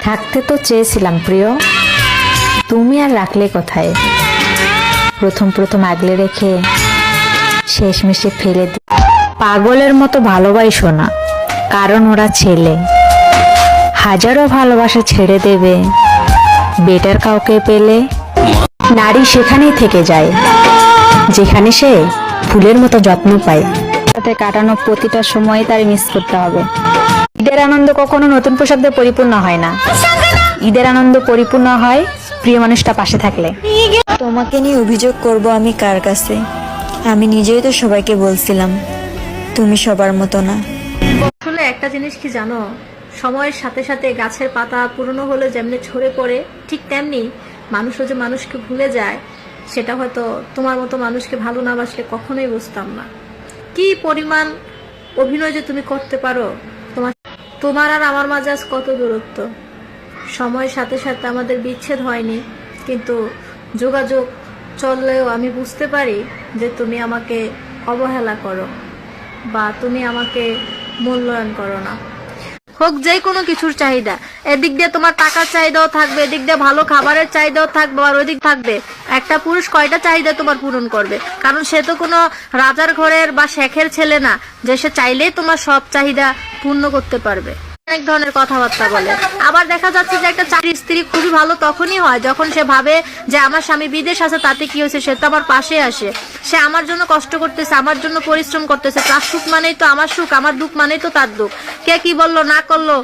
থাকতে তো চেয়েছিলাম প্রিয়, তুমি আর রাখলে কোথায়। প্রথম প্রথম আগলে রেখে শেষমেশে ফেলে দি। পাগলের মতো ভালোবাসো না, কারণ ওরা ছেলে। হাজারো ভালোবাসা ছেড়ে দেবে, বেটার কাউকে পেলে। নারী সেখানেই থেকে যায় যেখানে সে ফুলের মতো যত্ন পায়। সাথে কাটানো প্রতিটা সময় তার মিস করতে হবে। ঈদের আনন্দ কখনো নতুন পোশাক দিয়ে পরিপূর্ণ হয় না, ঈদের আনন্দ পরিপূর্ণ হয় প্রিয় মানুষটা পাশে থাকলে। তোমাকে নিয়ে অভিযোগ করব আমি কার কাছে? আমি নিজেই তো সবাইকে বলছিলাম তুমি সবার মতো না। আসলে একটা জিনিস কি জানো, সময়ের সাথে সাথে গাছের পাতা পুরনো হলে যেমনি ঝরে পড়ে, ঠিক তেমনি মানুষও যে মানুষকে ভুলে যায়, সেটা হয়তো তোমার মতো মানুষকে ভালো না বাসলে কখনোই বুঝতাম না। কি পরিমাণ অভিনয় যে তুমি করতে পারো, তোমার আর আমার মাঝে আজ কত দূরত্ব। সময়ের সাথে সাথে আমাদের বিচ্ছেদ হয়নি, কিন্তু যোগাযোগ চললেও আমি বুঝতে পারি যে তুমি আমাকে অবহেলা করো বা তুমি আমাকে মূল্যায়ন করো না। হোক যে কোনো কিছুর চাহিদা, এদিক দিয়ে তোমার টাকার চাহিদাও থাকবে, এদিক দিয়ে ভালো খাবারের চাহিদাও থাকবে, আর ওইদিক থাকবে একটা পুরুষ কয়টা চাহিদা তোমার পূরণ করবে? কারণ সে তো কোনো রাজার ঘরের বা শেখের ছেলে না যে সে চাইলেই তোমার সব চাহিদা পূর্ণ করতে পারবে। অনেক ধরনের কথাবার্তা বলে। আবার দেখা যাচ্ছে যে একটা চাকরির স্ত্রী খুবই ভালো তখনই হয় যখন সে ভাবে যে আমার স্বামী বিদেশ আছে, তাতে কি হয়েছে, সে তো আমার পাশে আসে, সে আমার জন্য কষ্ট করতেছে, আমার জন্য পরিশ্রম করতেছে। তার সুখ মানেই তো আমার সুখ, আমার দুঃখ মানেই তো তার দুঃখ। কে কি বললো না করলো